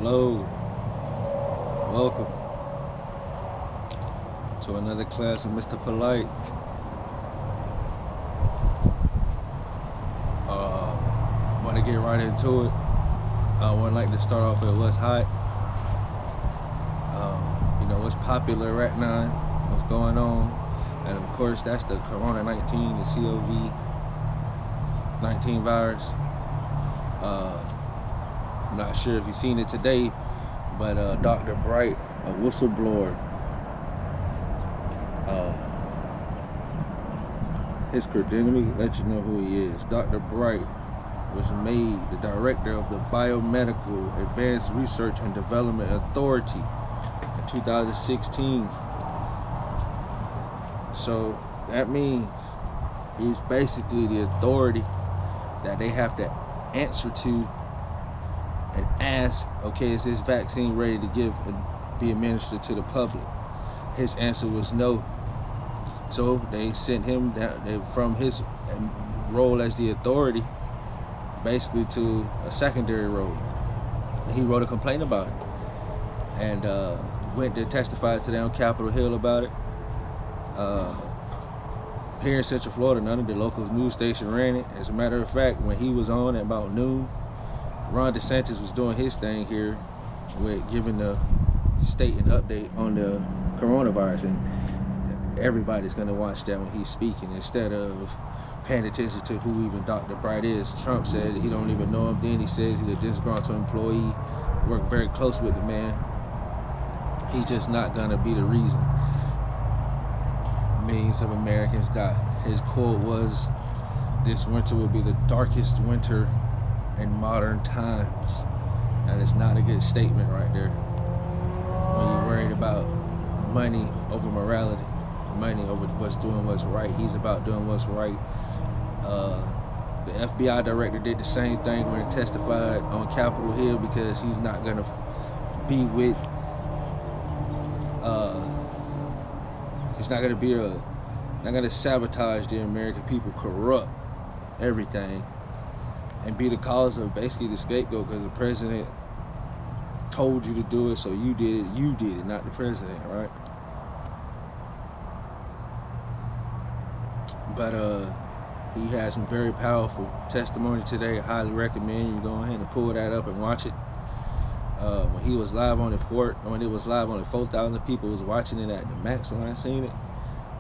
Hello, welcome to another class of Mr. Polite. Want to get right into it. I would like to start off with what's hot. What's popular right now, what's going on, and of course that's the Corona-19, the COVID-19 virus. I'm not sure if you've seen it today, but Dr. Bright, a whistleblower, his credentials, let me let you know who he is. Dr. Bright was made the director of the Biomedical Advanced Research and Development Authority in 2016. So that means he's basically the authority that they have to answer to and ask, okay, is this vaccine ready to give and be administered to the public? His answer was no. So they sent him down from his role as the authority basically to a secondary role. He wrote a complaint about it and went to testify to them on Capitol Hill about it. Here in Central Florida, none of the local news station ran it. As a matter of fact, when he was on at about noon, Ron DeSantis was doing his thing here with giving the state an update on the coronavirus, and everybody's going to watch that when he's speaking instead of paying attention to who even Dr. Bright is. Trump said he don't even know him. Then he says he's a disgruntled employee, worked very close with the man. He's just not going to be the reason millions of Americans die. His quote was, "This winter will be the darkest winter in modern times." That is not a good statement right there. When you're worried about money over morality, money over what's doing what's right. He's about doing what's right. The FBI director did the same thing when he testified on Capitol Hill, because he's not going to be with he's not going to sabotage the American people, corrupt everything, and be the cause of basically the scapegoat, because the president told you to do it, so you did it, not the president, right? But he had some very powerful testimony today. I highly recommend you go ahead and pull that up and watch it. When he was live on the fort, when it was live on the 4,000 people was watching it at the max. When I seen it,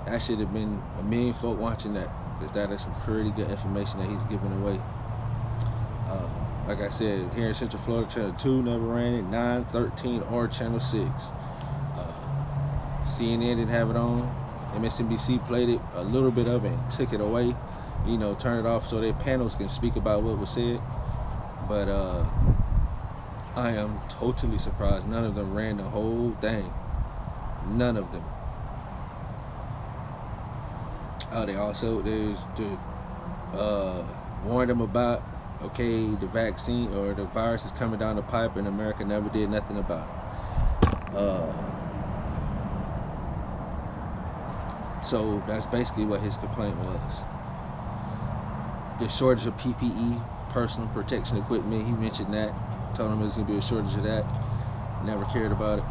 that should have been a million folk watching that, because that is some pretty good information that he's giving away. Like I said, here in Central Florida, Channel 2 never ran it, 9, 13, or Channel 6. CNN didn't have it on. MSNBC played it, a little bit of it, and took it away. Turned it off so their panels can speak about what was said. But I am totally surprised none of them ran the whole thing. None of them. They also warned them about, okay, the vaccine or the virus is coming down the pipe, and America never did nothing about it. So that's basically what his complaint was. The shortage of PPE, personal protection equipment, he mentioned that. Told him there's going to be a shortage of that. Never cared about it.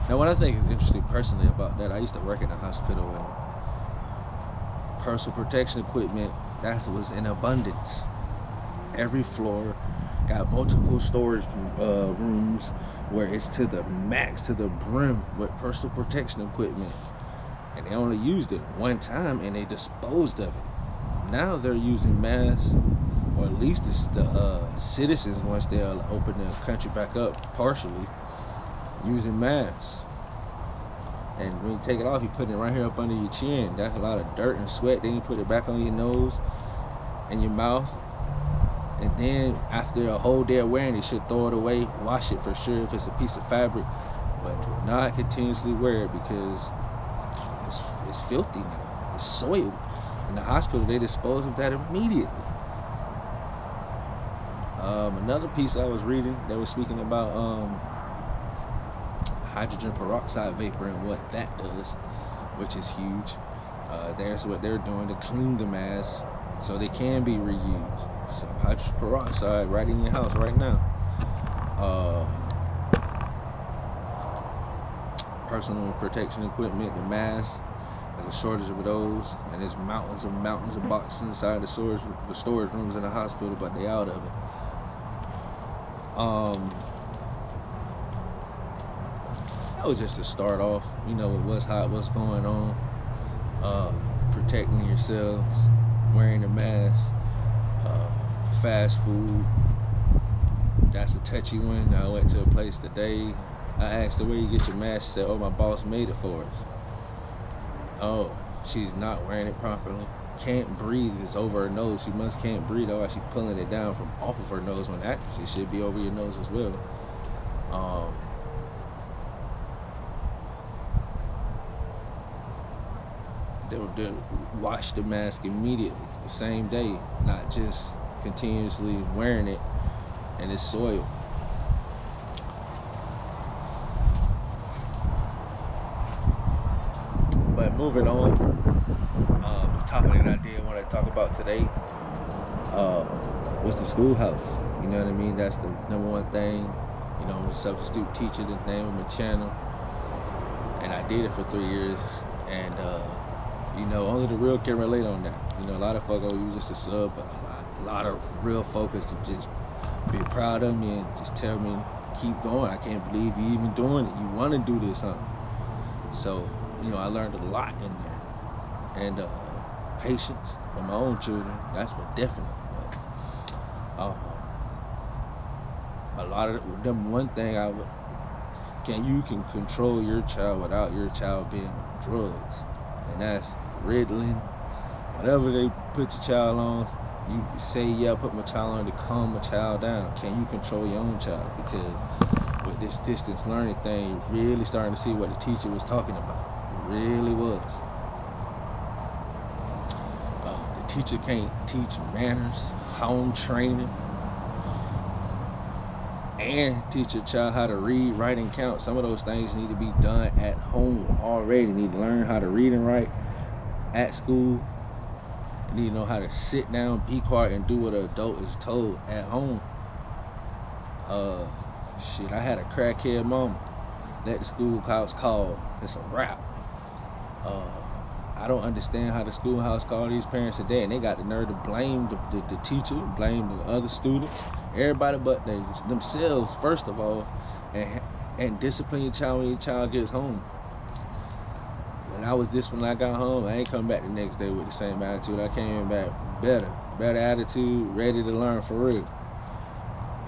Now, what I think is interesting personally about that, I used to work in a hospital, and personal protection equipment, that was in abundance. Every floor got multiple storage rooms where it's to the max, to the brim with personal protection equipment. And they only used it one time and they disposed of it. Now they're using masks, or at least the citizens, once they open the country back up partially, using masks. And when you take it off, you put it right here up under your chin. That's a lot of dirt and sweat. Then you put it back on your nose and your mouth. And then after a whole day of wearing it, you should throw it away, wash it for sure if it's a piece of fabric, but do not continuously wear it, because it's filthy now. It's soiled. In the hospital, they dispose of that immediately. Another piece I was reading, they were speaking about hydrogen peroxide vapor and what that does, which is huge. There's what they're doing to clean the masks so they can be reused. So hydrogen peroxide right in your house right now. personal protection equipment, the masks. There's a shortage of those, and there's mountains of boxes inside the storage rooms in the hospital, but they out of it. That was just to start off, with what's hot, what's going on, protecting yourselves, wearing a mask, fast food. That's a touchy one. I went to a place today. I asked her, where you get your mask? She said, oh, my boss made it for us. Oh, she's not wearing it properly. Can't breathe. It's over her nose. She can't breathe. Oh, she's pulling it down from off of her nose when actually it should be over your nose as well. They'll wash the mask immediately, the same day, not just continuously wearing it and it's soil. But moving on, the topic that I did want to talk about today was the Schoolhouse. You know what I mean? That's the number one thing. I'm a substitute teacher, the name of my channel, and I did it for 3 years. And only the real can relate on that. A lot of folks, you just a sub, but a lot of real focus to just be proud of me and just tell me keep going. I can't believe you even doing it. You want to do this, huh? So, I learned a lot in there, and patience for my own children. That's for definite. But, a lot of them. One thing you can control your child without your child being on drugs, and that's Ritalin. Whatever they put your child on, you say, yeah, put my child on to calm my child down. Can you control your own child? Because with this distance learning thing, you're really starting to see what the teacher was talking about. It really was. The teacher can't teach manners, home training, and teach your child how to read, write, and count. Some of those things need to be done at home already. You need to learn how to read and write at school. You need to know how to sit down, be quiet, and do what an adult is told at home. I had a crackhead mama. Let the Schoolhouse call. It's a wrap. I don't understand how the Schoolhouse call these parents today, and they got the nerve to blame the teacher, blame the other students, everybody but themselves first of all, and discipline your child when your child gets home. When I got home, I ain't come back the next day with the same attitude. I came back better attitude, ready to learn for real.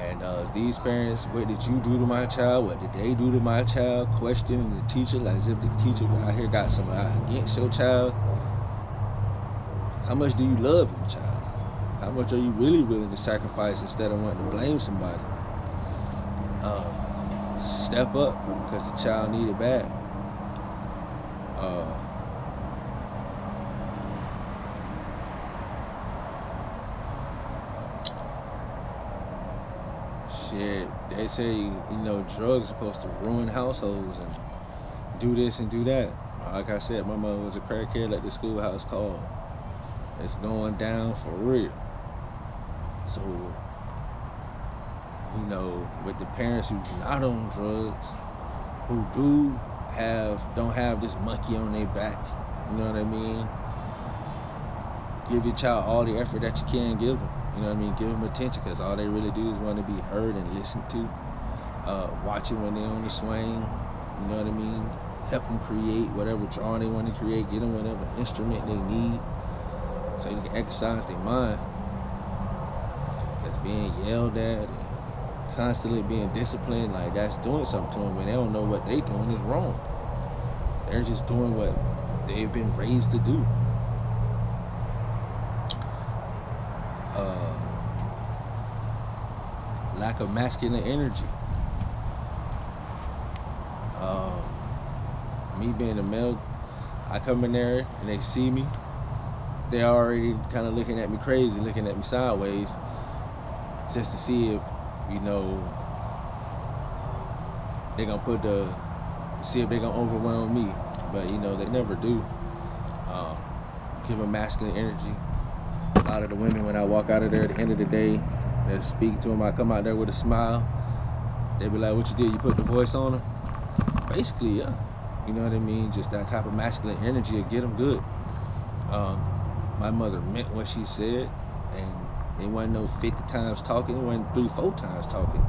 And these parents, what did you do to my child? What did they do to my child? Questioning the teacher as if the teacher out here got something against your child. How much do you love your child? How much are you really willing to sacrifice instead of wanting to blame somebody? Step up, because the child need it bad. They say, drugs are supposed to ruin households and do this and do that. Like I said, my mother was a crackhead, like the Schoolhouse called. It's going down for real. So, with the parents who's not on drugs, who don't have this monkey on their back, you know what I mean? Give your child all the effort that you can give them. You know what I mean? Give them attention, because all they really do is want to be heard and listened to. Watch it when they're on the swing. You know what I mean? Help them create whatever drawing they want to create. Get them whatever instrument they need so they can exercise their mind. That's being yelled at and constantly being disciplined, like that's doing something to them when they don't know what they're doing is wrong. They're just doing what they've been raised to do. Lack of masculine energy. Me being a male, I come in there and they see me, they're already kind of looking at me crazy, looking at me sideways, just to see if, they're gonna see if they're gonna overwhelm me. But they never do. Give them masculine energy. A lot of the women, when I walk out of there at the end of the day, they speak to them. I come out there with a smile. They be like, "What you did? You put the voice on them?" Basically, yeah. You know what I mean? Just that type of masculine energy will get them good. My mother meant what she said, and it wasn't no 50 times talking, it wasn't 3-4 times talking.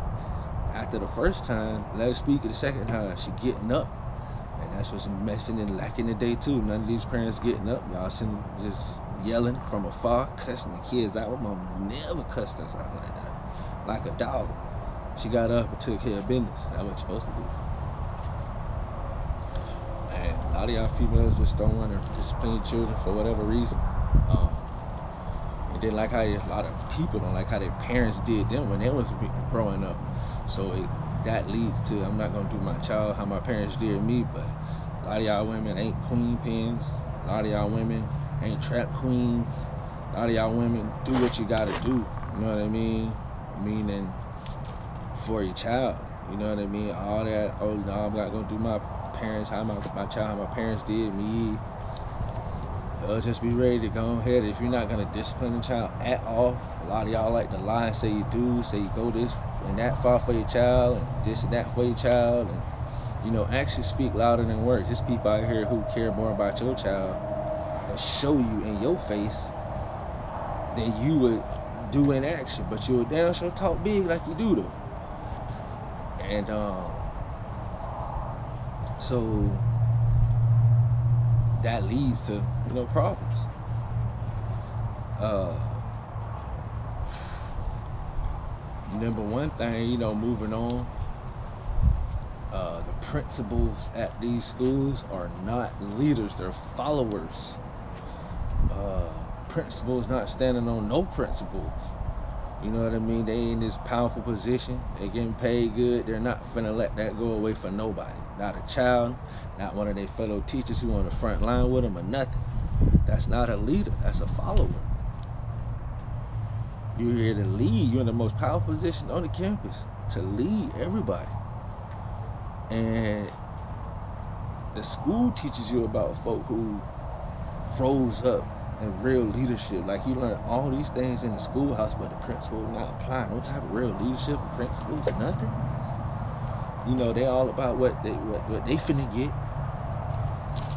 After the first time, let her speak the second time, she getting up. And that's what's messing and lacking today too. None of these parents getting up. Y'all sitting just yelling from afar, cussing the kids out. My mom never cussed us out like that. Like a dog. She got up and took care of business. That's what you're supposed to do. And a lot of y'all females just don't want to discipline children for whatever reason. And then like how a lot of people don't like how their parents did them when they was growing up. So that leads to, I'm not gonna do my child how my parents did me, but a lot of y'all women ain't queen pins. A lot of y'all women ain't trap queens. A lot of y'all women do what you gotta do. You know what I mean? Meaning for your child. You know what I mean? All that, oh no, I'm not gonna do my parents how my child, how my parents did me. Just be ready to go ahead. If you're not gonna discipline the child at all, a lot of y'all like to lie and say you do, say you go this and that far for your child, and this and that for your child, and you know, actions speak louder than words. There's people out here who care more about your child and show you in your face than you would do in action, but you would damn sure talk big like you do though. And so that leads to, you know, problems. Number one thing, you know, moving on, the principals at these schools are not leaders, they're followers. Principals not standing on no principles. You know what I mean? They in this powerful position, they getting paid good, they're not finna let that go away for nobody. Not a child, not one of their fellow teachers who on the front line with them or nothing. That's not a leader, that's a follower. You're here to lead. You're in the most powerful position on the campus to lead everybody. And the school teaches you about folk who froze up in real leadership. Like, you learn all these things in the schoolhouse, but the principal not applying no type of real leadership or principles, nothing. You know, they all about what they finna get.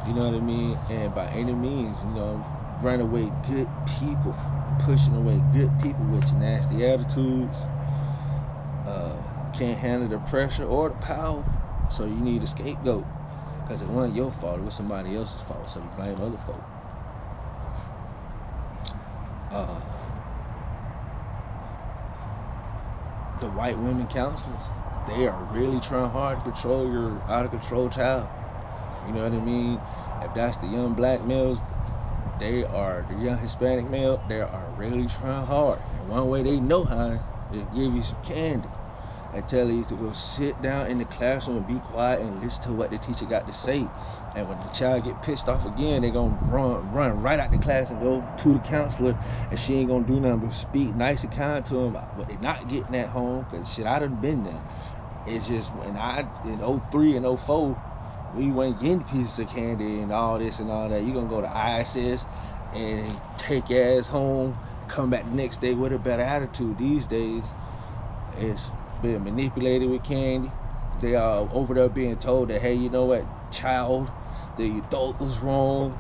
You know what I mean? And by any means, you know, run away good people. Pushing away good people with your nasty attitudes, can't handle the pressure or the power, so you need a scapegoat, because it wasn't your fault, it was somebody else's fault, so you blame other folk. The white women counselors, they are really trying hard to control your out of control child. You know what I mean? If that's the young black males, they are the young Hispanic male, they are really trying hard. And one way they know how is give you some candy and tell you to go sit down in the classroom and be quiet and listen to what the teacher got to say. And when the child get pissed off again, they gonna run right out the class and go to the counselor, and she ain't gonna do nothing but speak nice and kind to them. But they not getting at home, because shit, I done been there. It's just, when in 03 and 04, we weren't getting pieces of candy and all this and all that. You gonna go to ISS and take your ass home, come back the next day with a better attitude. These days, it's been manipulated with candy. They are over there being told that, hey, you know what, child, that you thought was wrong.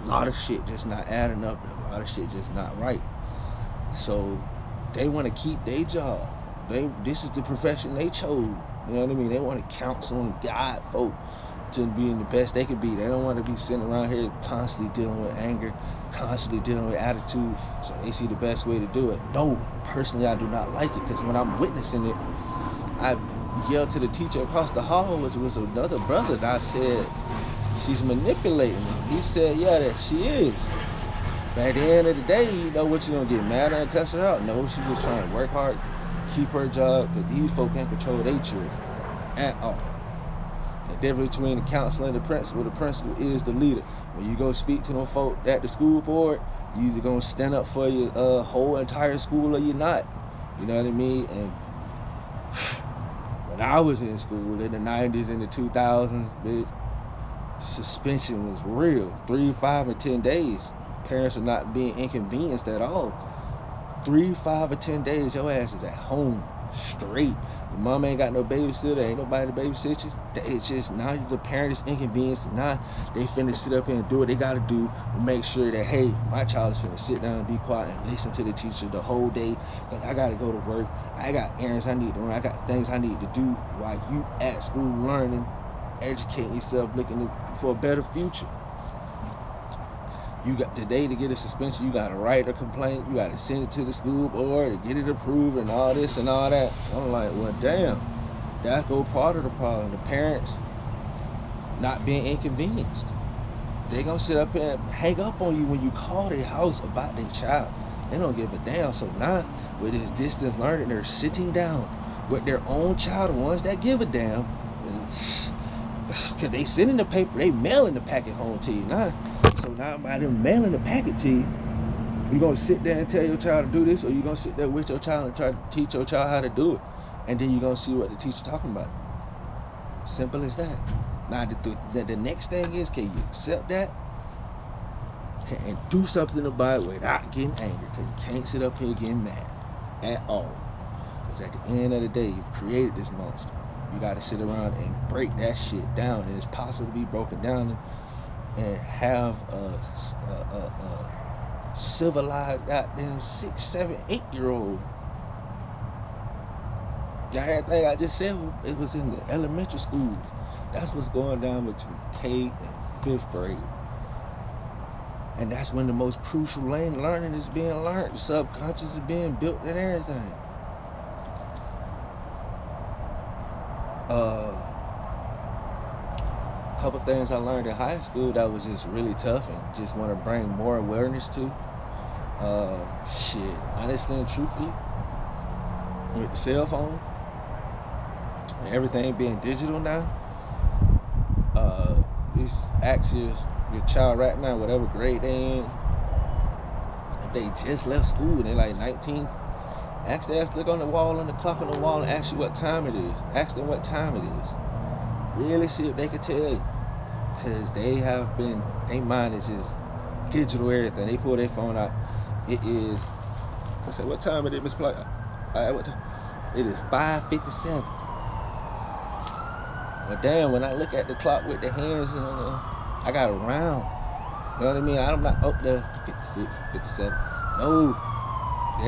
A lot of shit just not adding up, and a lot of shit just not right. So they want to keep their job. This is the profession they chose. You know what I mean? They want to counsel and guide folk to being the best they can be. They don't want to be sitting around here constantly dealing with anger, constantly dealing with attitude, so they see the best way to do it. No, personally, I do not like it, because when I'm witnessing it, I yelled to the teacher across the hall, which was another brother, and I said, she's manipulating me. He said, yeah, that she is. But at the end of the day, you know what, you gonna get mad at her and cuss her out? No, she's just trying to work hard, keep her job, because these folk can't control their children at all. The difference between the counselor and the principal is the leader. When you go speak to them folk at the school board, you either gonna stand up for your whole entire school or you're not. You know what I mean? And when I was in school in the 90s and the 2000s, bitch, suspension was real. 3, 5, and 10 days. Parents are not being inconvenienced at all. 3, 5, or 10 days, your ass is at home. straight. Your mom ain't got no babysitter, ain't nobody to babysit you. It's just now the parent is inconvenienced. Now they finna sit up here and do what they gotta do to make sure that, hey, my child is finna sit down and be quiet and listen to the teacher the whole day, because I gotta go to work. I got errands I need to run. I got things I need to do while you at school learning, educating yourself, looking for a better future. You got today to get a suspension, you gotta write a complaint, you gotta send it to the school board to get it approved and all this and all that. I'm like, well, damn, that's go part of the problem. The parents not being inconvenienced. They gonna sit up and hang up on you when you call their house about their child. They don't give a damn. So now with this distance learning, they're sitting down with their own child, the ones that give a damn, because they sending the paper, they mailing the packet home to you now. So now by them mailing the packet to you, you gonna sit there and tell your child to do this, or you gonna sit there with your child and try to teach your child how to do it, and then you gonna see what the teacher talking about. Simple as that. Now the next thing is, can you accept that and do something about it without getting angry? Because you can't sit up here getting mad at all. Because at the end of the day, you've created this monster. You got to sit around and break that shit down, and it's possible to be broken down and have a civilized goddamn 6, 7, 8-year-old. That thing I just said, it was in the elementary schools. That's what's going down between K and 5th grade. And that's when the most crucial learning is being learned. The subconscious is being built and everything. Couple things I learned in high school that was just really tough and just want to bring more awareness to. Honestly and truthfully, with the cell phone and everything being digital now, it's actually your child right now, whatever grade they in, if they just left school and they're like 19, ask them, look on the wall, on the clock on the wall, and ask you what time it is. Ask them what time it is. Really see if they can tell you, because they mind is just digital everything. They pull their phone out. It is, I said, what time it is, Miss Clark? What time? It is 5:57. But damn, when I look at the clock with the hands, I got a round. You know what I mean? I'm not up there 56, 57. No,